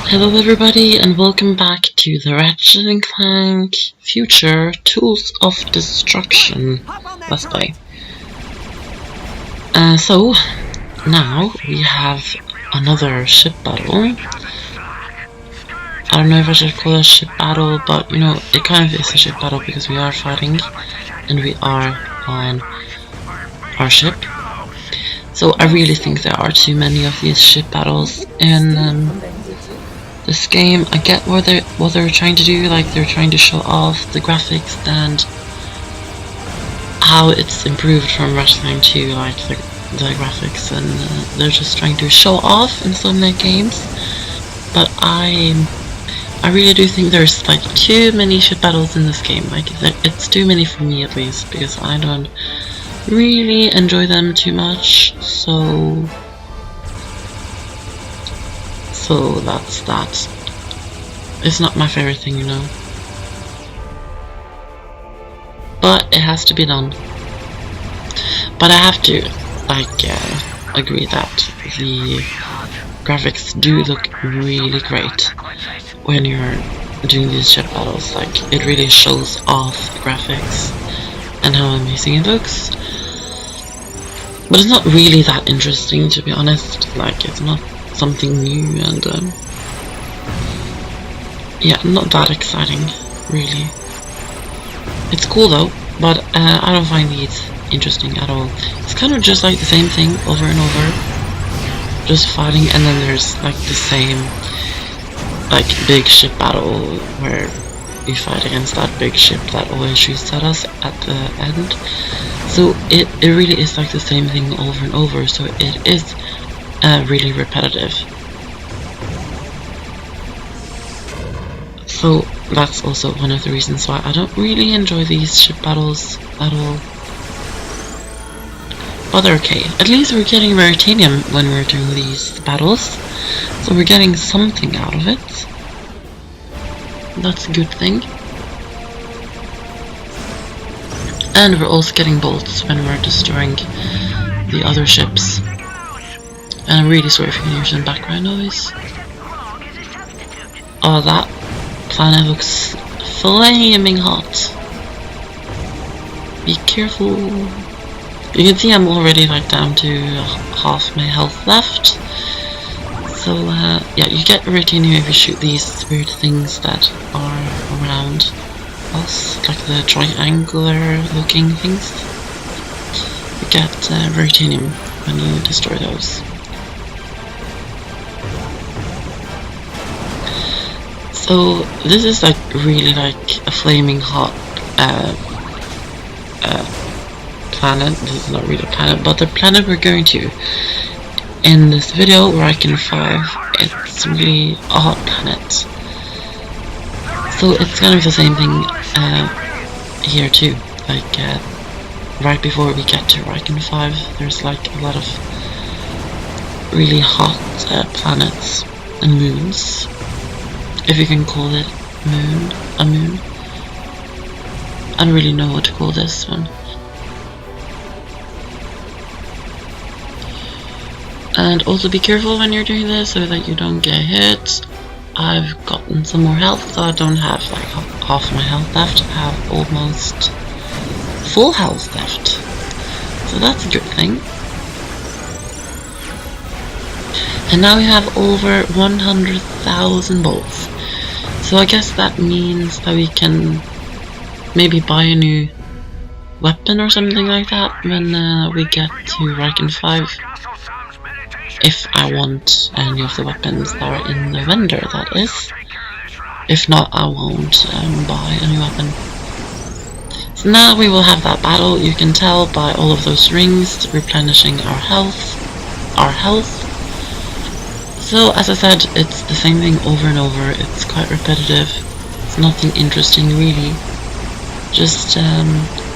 Hello everybody and welcome back to the Ratchet Clank Future Tools of Destruction Let's Play. So, now we have another ship battle. I don't know if I should call it a ship battle, but you know, it kind of is a ship battle because we are fighting and we are on our ship. So I really think there are too many of these ship battles in this game. I get what they're trying to do, like they're trying to show off the graphics and how it's improved from Ratchet Clank 2, like the graphics, and they're just trying to show off in so many games. But I really do think there's like too many ship battles in this game. Like it's too many for me at least, because I don't really enjoy them too much. So that's that. It's not my favorite thing, you know. But it has to be done. But I have to, like, agree that the graphics do look really great when you're doing these ship battles. Like, it really shows off the graphics and how amazing it looks. But it's not really that interesting, to be honest. Like, it's not something new, and yeah, not that exciting, really. It's cool though, but I don't find these interesting at all. It's kind of just like the same thing over and over, just fighting, and then there's like the same like big ship battle where we fight against that big ship that always shoots at us at the end. So it really is like the same thing over and over, so it is really repetitive. So that's also one of the reasons why I don't really enjoy these ship battles at all. But they're okay. At least we're getting Veritanium when we're doing these battles, so we're getting something out of it. That's a good thing. And we're also getting bolts when we're destroying the other ships. And I'm really sorry if you can hear some background noise. Oh, that planet looks flaming hot. Be careful. You can see I'm already like down to half my health left. So yeah, you get Ratanium if you shoot these weird things that are around us, like the triangular looking things. You get Ratanium when you destroy those. So this is like really like a flaming hot planet. This is not really a planet, but the planet we're going to in this video, Rykan V, it's really a hot planet. So it's gonna be the same thing here too. Like right before we get to Rykan V, there's like a lot of really hot planets and moons. If you can call it a moon. I don't really know what to call this one. And also be careful when you're doing this so that you don't get hit. I've gotten some more health, so I don't have like half my health left. I have almost full health left. So that's a good thing. And now we have over 100,000 bolts. So I guess that means that we can maybe buy a new weapon or something like that when we get to Rykan V. If I want any of the weapons that are in the vendor, that is. If not, I won't buy a new weapon. So now we will have that battle. You can tell by all of those rings replenishing our health. So as I said, it's the same thing over and over. It's quite repetitive. It's nothing interesting really. Just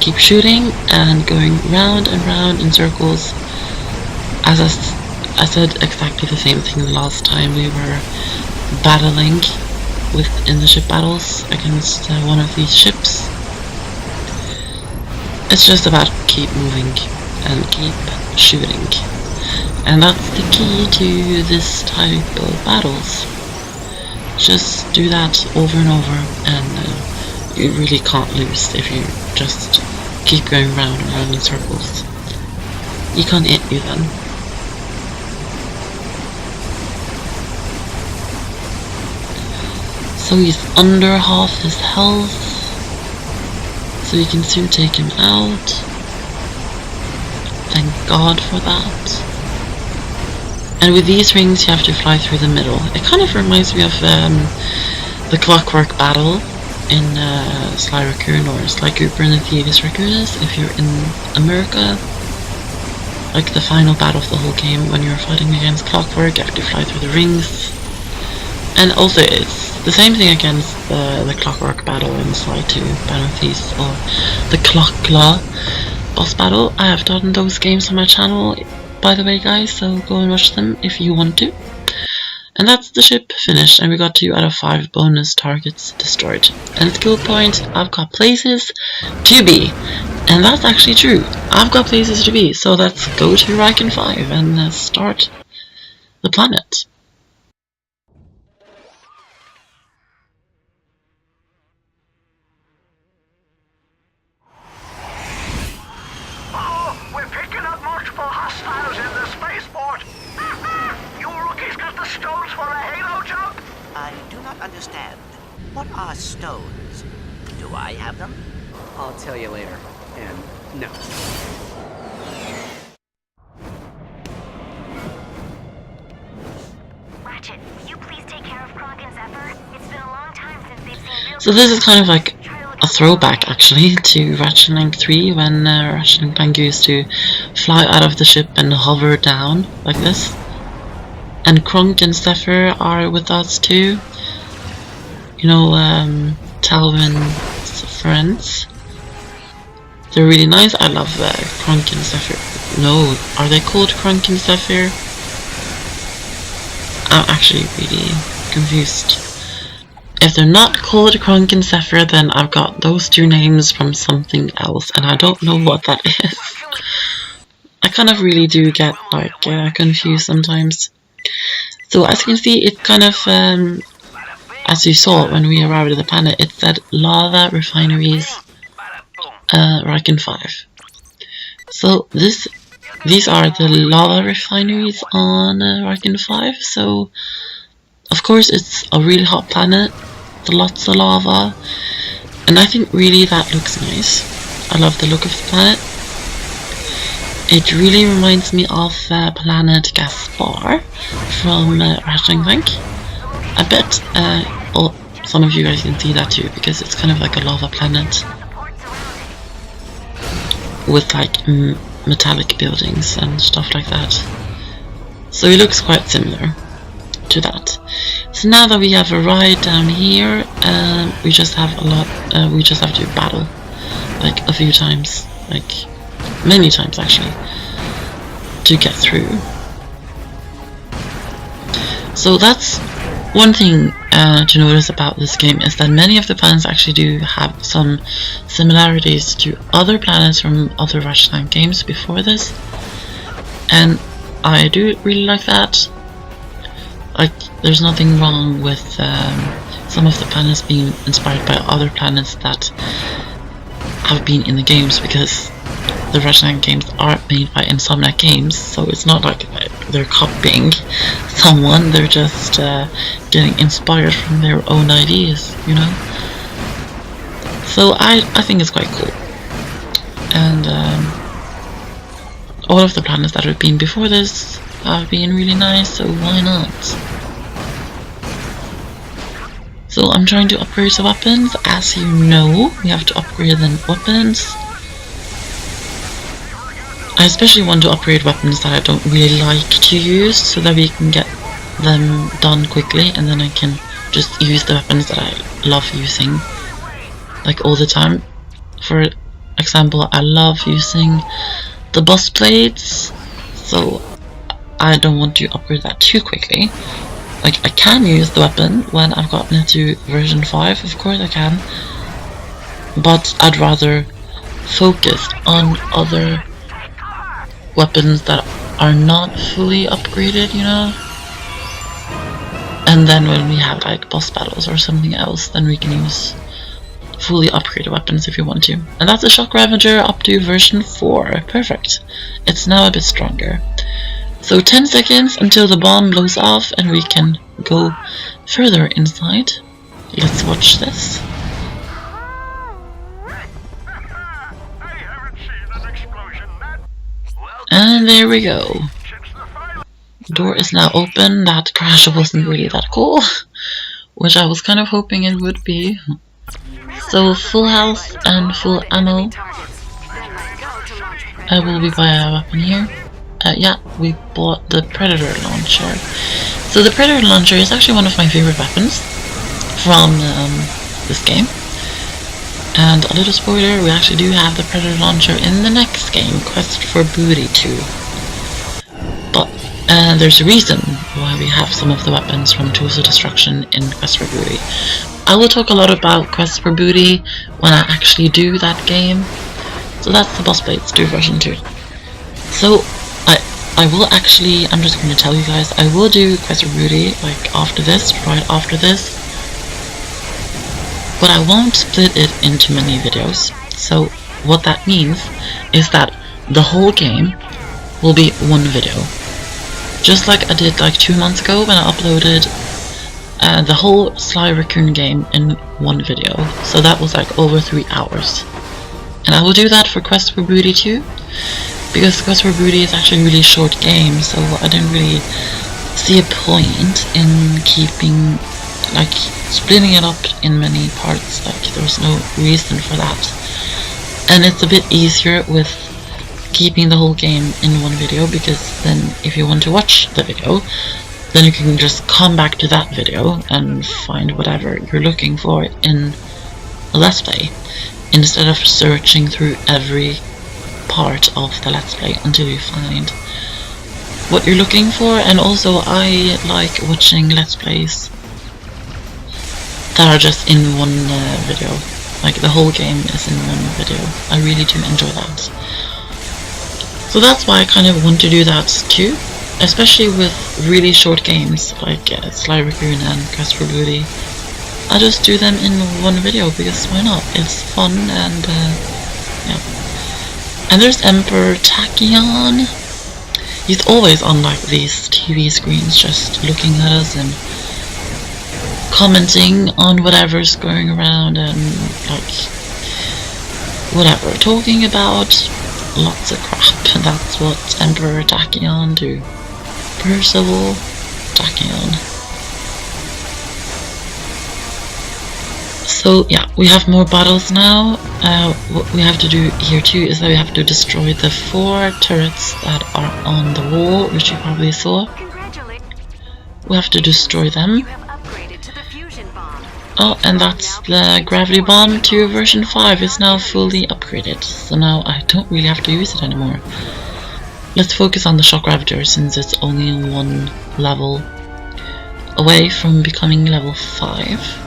keep shooting and going round and round in circles. As I said exactly the same thing the last time we were battling in the ship battles against one of these ships. It's just about keep moving and keep shooting. And that's the key to this type of battles. Just do that over and over, and you really can't lose if you just keep going round and round in circles. He can't hit you then. So he's under half his health, so you can soon take him out. Thank God for that. And with these rings you have to fly through the middle. It kind of reminds me of the Clockwork battle in Sly Raccoon, or Sly Cooper in the Thieves Raccoons if you're in America. Like the final battle of the whole game, when you're fighting against Clockwork, you have to fly through the rings. And also it's the same thing against the Clockwork battle in Sly 2, Battle of Thieves, or the Clock Claw boss battle. I have done those games on my channel, by the way guys, so go and watch them if you want to. And that's the ship finished, and we got 2 out of 5 bonus targets destroyed. And skill point, I've got places to be. And that's actually true. I've got places to be, so let's go to Rykan V and start the planet. Oh, we're picking up multiple hostiles in the spaceport. You rookies got the stones for a halo jump? I do not understand. What are stones? Do I have them? I'll tell you later. And no. Ratchet, will you please take care of Cronk and Zephyr? It's been a long time since they've seen real. So this is kind of like a throwback actually to Ratchet Clank 3, when Ratchet Clank used to fly out of the ship and hover down like this. And Cronk and Zephyr are with us too. You know, Talvin's friends. They're really nice. I love Cronk and Zephyr. No, are they called Cronk and Zephyr? I'm actually really confused. If they're not called Cronk and Zephyr, then I've got those 2 names from something else, and I don't know what that is. I kind of really do get like confused sometimes. So as you can see, it kind of, as you saw when we arrived at the planet, it said Lava Refineries Rykan V. So these are the lava refineries on Rykan V. So of course it's a really hot planet, lots of lava, and I think really that looks nice. I love the look of the planet. It really reminds me of planet Gaspar from Ratchet Clank. I bet some of you guys can see that too, because it's kind of like a lava planet with like metallic buildings and stuff like that. So it looks quite similar to that. So now that we have arrived down here, we just have we just have to battle like a few times, like many times actually, to get through. So that's one thing to notice about this game, is that many of the planets actually do have some similarities to other planets from other Ratchet Clank games before this, and I do really like that. Like, there's nothing wrong with some of the planets being inspired by other planets that have been in the games, because the Ratchet Clank games are made by Insomniac Games, so it's not like they're copying someone, they're just getting inspired from their own ideas, you know? So I think it's quite cool. And all of the planets that have been before this have been really nice, so why not? So I'm trying to upgrade the weapons. As you know, we have to upgrade the weapons. I especially want to upgrade weapons that I don't really like to use, so that we can get them done quickly, and then I can just use the weapons that I love using, like all the time. For example, I love using the bus plates, so I don't want to upgrade that too quickly. Like, I can use the weapon when I've gotten into version 5, of course I can, but I'd rather focus on other weapons that are not fully upgraded, you know? And then when we have like boss battles or something else, then we can use fully upgraded weapons if you want to. And that's the Shock Ravager up to version 4. Perfect. It's now a bit stronger. So 10 seconds until the bomb blows off and we can go further inside. Let's watch this. And there we go. The door is now open. That crash wasn't really that cool, which I was kind of hoping it would be. So full health and full ammo. I will be buying a weapon here. Yeah, we bought the Predator launcher. So the Predator launcher is actually one of my favorite weapons from this game. And a little spoiler, we actually do have the Predator launcher in the next game, Quest for Booty 2. But there's a reason why we have some of the weapons from Tools of Destruction in Quest for Booty. I will talk a lot about Quest for Booty when I actually do that game. So that's the Boss Blades 2 version 2. So I will actually, I'm just going to tell you guys, I will do Quest for Booty like after this, right after this. But I won't split it into many videos. So what that means is that the whole game will be one video. Just like I did like 2 months ago when I uploaded the whole Sly Raccoon game in one video. So that was like over 3 hours. And I will do that for Quest for Booty too, because Quest for Booty is actually a really short game, so I didn't really see a point in keeping, like, splitting it up in many parts. Like, there's no reason for that. And it's a bit easier with keeping the whole game in one video, because then if you want to watch the video, then you can just come back to that video and find whatever you're looking for in a Let's Play, instead of searching through every part of the Let's Play until you find what you're looking for. And also I like watching Let's Plays that are just in one video, like the whole game is in one video. I really do enjoy that. So that's why I kind of want to do that too, especially with really short games like Sly Raccoon and Quest for Booty. I just do them in one video because why not? It's fun. And yeah. And there's Emperor Tachyon. He's always on like these TV screens, just looking at us and commenting on whatever's going around and like whatever, talking about lots of crap. That's what Emperor Tachyon do. Percival Tachyon. So yeah, we have more battles now. What we have to do here too is that we have to destroy the 4 turrets that are on the wall, which you probably saw. We have to destroy them. Oh, and that's the gravity bomb to version 5 is now fully upgraded, so now I don't really have to use it anymore. Let's focus on the Shock Ravager since it's only 1 level away from becoming level 5.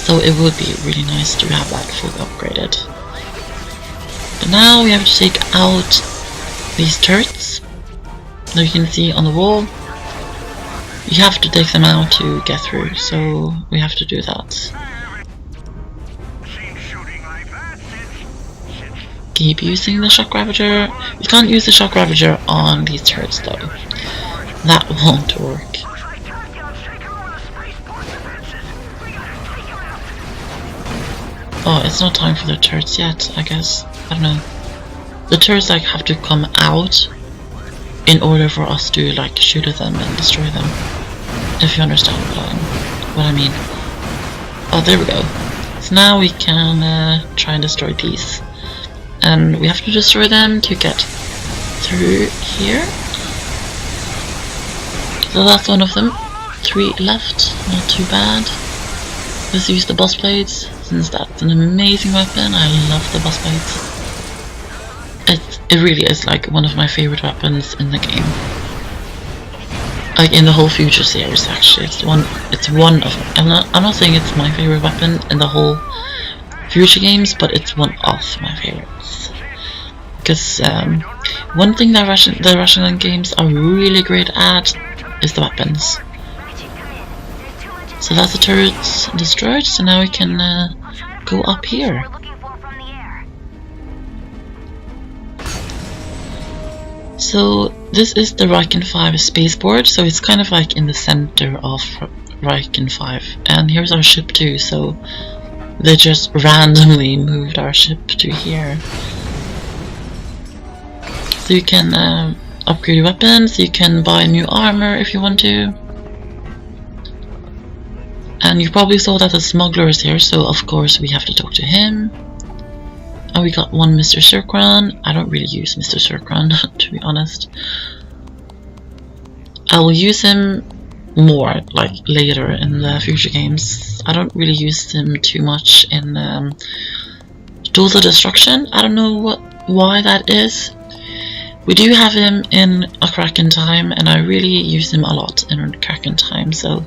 So it would be really nice to have that fully upgraded. But now we have to take out these turrets that you can see on the wall. You have to take them out to get through, so we have to do that. Keep using the Shock Ravager. You can't use the Shock Ravager on these turrets though. That won't work. Oh, it's not time for the turrets yet, I guess. I don't know. The turrets like have to come out in order for us to like shoot at them and destroy them. If you understand what I mean. Oh, there we go. So now we can try and destroy these. And we have to destroy them to get through here. So that's one of them. 3 left, not too bad. Let's use the Boss Blades, since that's an amazing weapon. I love the Boss Blades. It really is like one of my favorite weapons in the game. Like in the whole Future series actually. It's one of, I'm not saying it's my favorite weapon in the whole Future games, but it's one of my favorites. Because one thing that the Ratchet Clank games are really great at is the weapons. So that's the turret destroyed, so now we can go up here. We're looking for from the air. So this is the Rykan V spaceport, so it's kind of like in the center of Rykan V. And here's our ship too, so they just randomly moved our ship to here. So you can upgrade your weapons, you can buy new armor if you want to. And you probably saw that the smuggler is here, so of course we have to talk to him. And we got one Mr. Circron. I don't really use Mr. Circron, to be honest. I will use him more, like, later in the future games. I don't really use him too much in Tools of Destruction. I don't know why that is. We do have him in a Kraken time, and I really use him a lot in Kraken time, so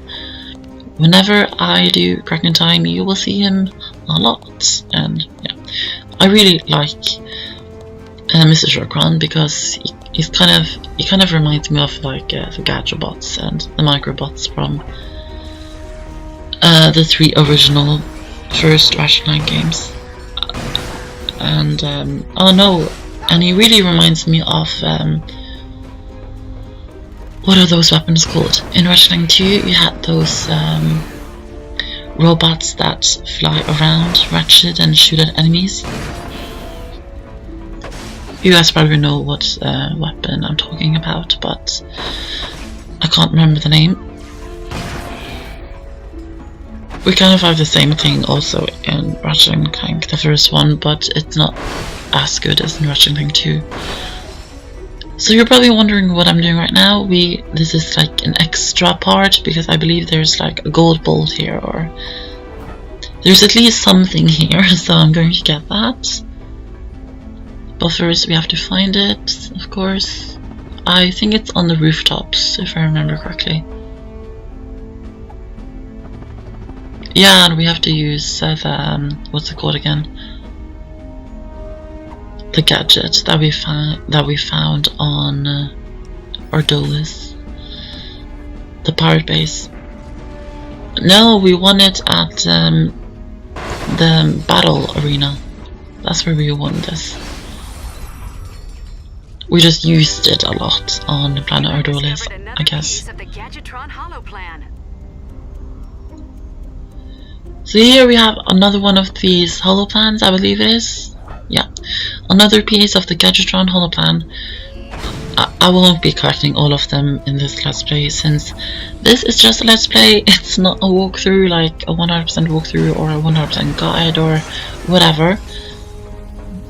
whenever I do Kraken time, you will see him a lot. And yeah, I really like Mr. Shortcron because he kind of reminds me of like the Gadgetbots and the Microbots from the 3 original first Ratchet Clank games. And oh no, and he really reminds me of what are those weapons called? In Ratchet Clank 2 you had those robots that fly around Ratchet and shoot at enemies. You guys probably know what weapon I'm talking about, but I can't remember the name. We kind of have the same thing also in Ratchet Clank, the first one, but it's not as good as in Ratchet Clank 2. So you're probably wondering what I'm doing right now. This is like an extra part because I believe there's like a gold bolt here, or there's at least something here, so I'm going to get that. But first we have to find it, of course. I think it's on the rooftops, if I remember correctly. Yeah, and we have to use what's it called again? The gadget that we found on Ordolis, the pirate base. No, we won it at the battle arena. That's where we won this. We just used it a lot on the planet Ordolis, I guess. So here we have another one of these holoplans, I believe it is. Yeah, another piece of the Gadgetron holoplan. I won't be collecting all of them in this Let's Play, since this is just a Let's Play. It's not a walkthrough, like a 100% walkthrough or a 100% guide or whatever.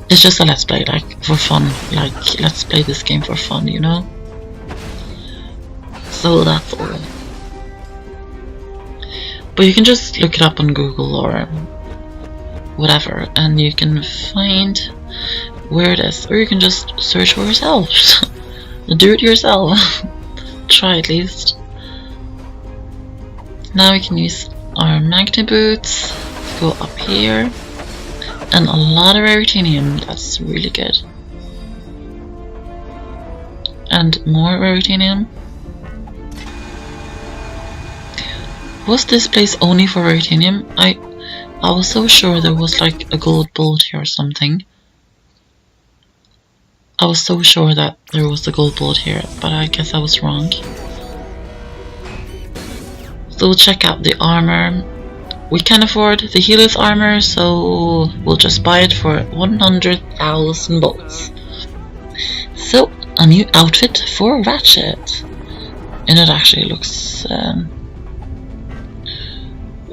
It's just a Let's Play, like, for fun. Like, let's play this game for fun, you know? So that's all. But you can just look it up on Google or whatever, and you can find where it is, or you can just search for yourself. Do it yourself. Try at least. Now we can use our magnet boots, go up here, and a lot of Raritanium. That's really good. And more Raritanium. Was this place only for Raritanium? I was so sure there was like a gold bolt here or something. I was so sure that there was a gold bolt here, but I guess I was wrong. So we'll check out the armor. We can afford the healer's armor, so we'll just buy it for 100,000 bolts. So, a new outfit for Ratchet. And it actually looks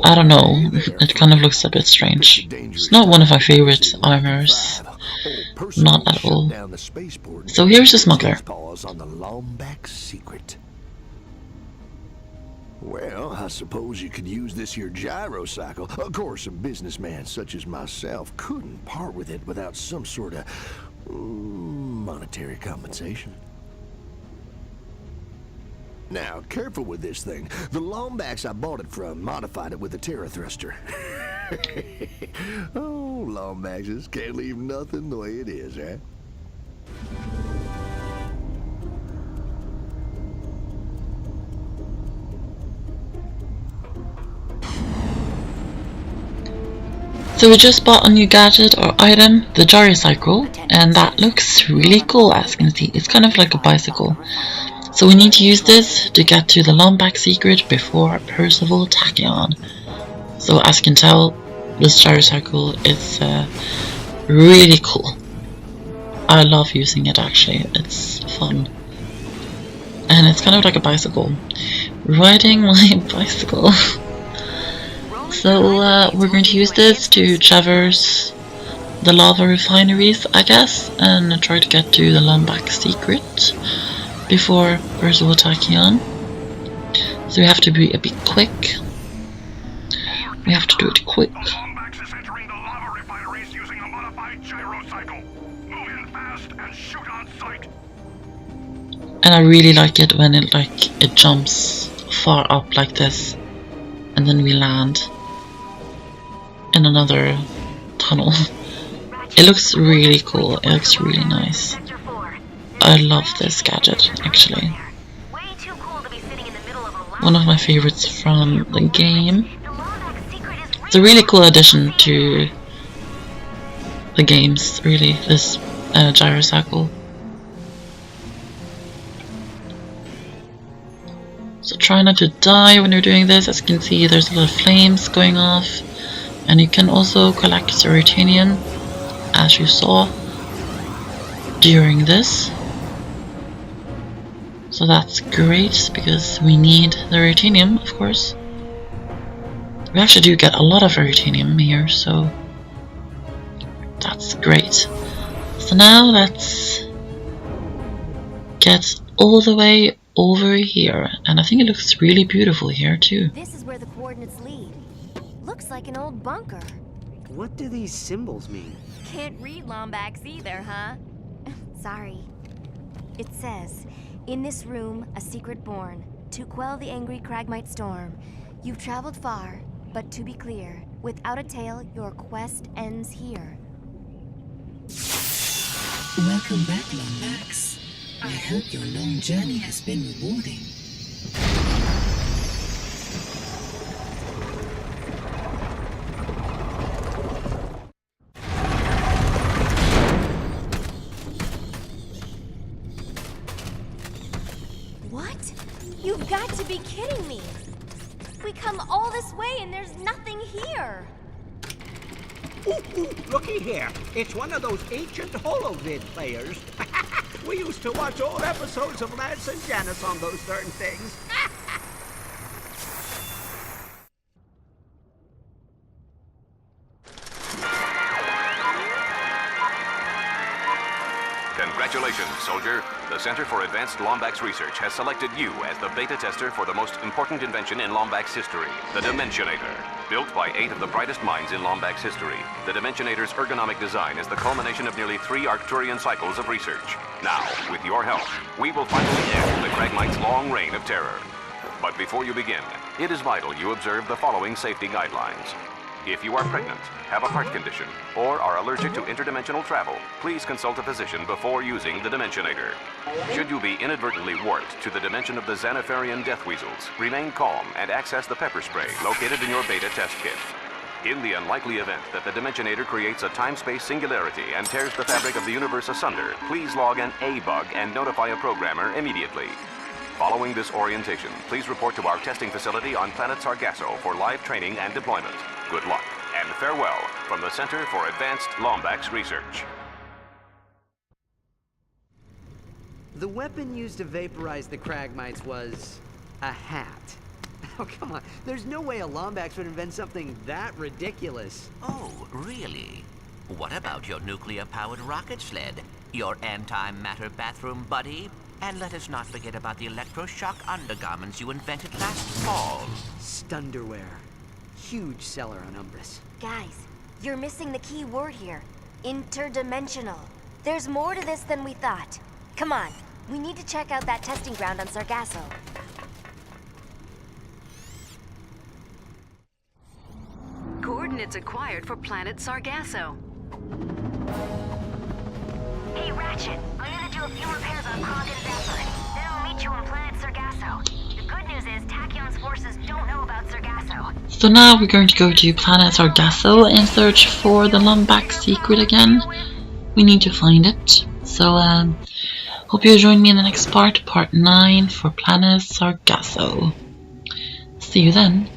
I don't know, it kind of looks a bit strange. It's not one of my favorite armors, not at all. So here's the smuggler. On the Lombax Secret. Well, I suppose you could use this here Gyro-Cycle. Of course, a businessman such as myself couldn't part with it without some sort of monetary compensation. Now, careful with this thing. The Lombax I bought it from modified it with a Terra thruster. Oh, Lombaxes can't leave nothing the way it is, eh? So we just bought a new gadget or item, the Gyro-Cycle, and that looks really cool as you can see. It's kind of like a bicycle. So we need to use this to get to the Lombax Secret before Percival Tachyon. So as you can tell, this Gyro-Cycle is really cool. I love using it actually, it's fun. And it's kind of like a bicycle. Riding my bicycle. So we're going to use this to traverse the lava refineries, I guess, and try to get to the Lombax Secret before Percival Tachyon. So we have to be a bit quick. We have to do it quick. The Lombax is entering the lava refineries using a modified gyro-cycle. Move in fast and shoot on sight. And I really like it when it jumps far up like this, and then we land in another tunnel. It looks really cool, it looks really nice. I love this gadget actually. One of my favorites from the game. It's a really cool addition to the games, really, this Gyro-Cycle. So try not to die when you're doing this. As you can see, there's a lot of flames going off, and you can also collect the Ratanium, as you saw during this. So that's great, because we need the Ratanium, of course. We actually do get a lot of Ratanium here, so that's great. So now let's get all the way over here, and I think it looks really beautiful here too. This is where the coordinates lead. Looks like an old bunker. What do these symbols mean? Can't read Lombax either, huh? Sorry. It says, in this room, a secret born, to quell the angry Cragmite storm. You've traveled far, but to be clear, without a tale, your quest ends here. Welcome back, Lombax. I hope your long journey has been rewarding. What? You've got to be kidding me! We come all this way and there's nothing here! Ooh, looky here. It's one of those ancient holovid players. We used to watch old episodes of Lance and Janice on those darn things. Congratulations, soldier. The Center for Advanced Lombax Research has selected you as the beta tester for the most important invention in Lombax history, the Dimensionator. Built by 8 of the brightest minds in Lombax history, the Dimensionator's ergonomic design is the culmination of nearly 3 Arcturian cycles of research. Now, with your help, we will finally end the Cragmite's long reign of terror. But before you begin, it is vital you observe the following safety guidelines. If you are pregnant, have a heart condition, or are allergic to interdimensional travel, please consult a physician before using the Dimensionator. Should you be inadvertently warped to the dimension of the Xanatharian death weasels, remain calm and access the pepper spray located in your beta test kit. In the unlikely event that the Dimensionator creates a time-space singularity and tears the fabric of the universe asunder, please log an A-bug and notify a programmer immediately. Following this orientation, please report to our testing facility on planet Sargasso for live training and deployment. Good luck, and farewell from the Center for Advanced Lombax Research. The weapon used to vaporize the Cragmites was a hat. Oh, come on. There's no way a Lombax would invent something that ridiculous. Oh, really? What about your nuclear-powered rocket sled? Your antimatter bathroom buddy? And let us not forget about the electroshock undergarments you invented last fall. Stunderwear. Huge seller on Umbris. Guys, you're missing the key word here. Interdimensional. There's more to this than we thought. Come on, we need to check out that testing ground on Sargasso. Coordinates acquired for planet Sargasso. Hey, Ratchet, I'm gonna do a few repairs on Krog and Zephyr. Then I'll meet you on planet Sargasso. The good news is Tachyon's forces don't know about Sargasso. So now we're going to go to planet Sargasso and search for the Lombax Secret again. We need to find it. So hope you join me in the next part, part 9 for planet Sargasso. See you then.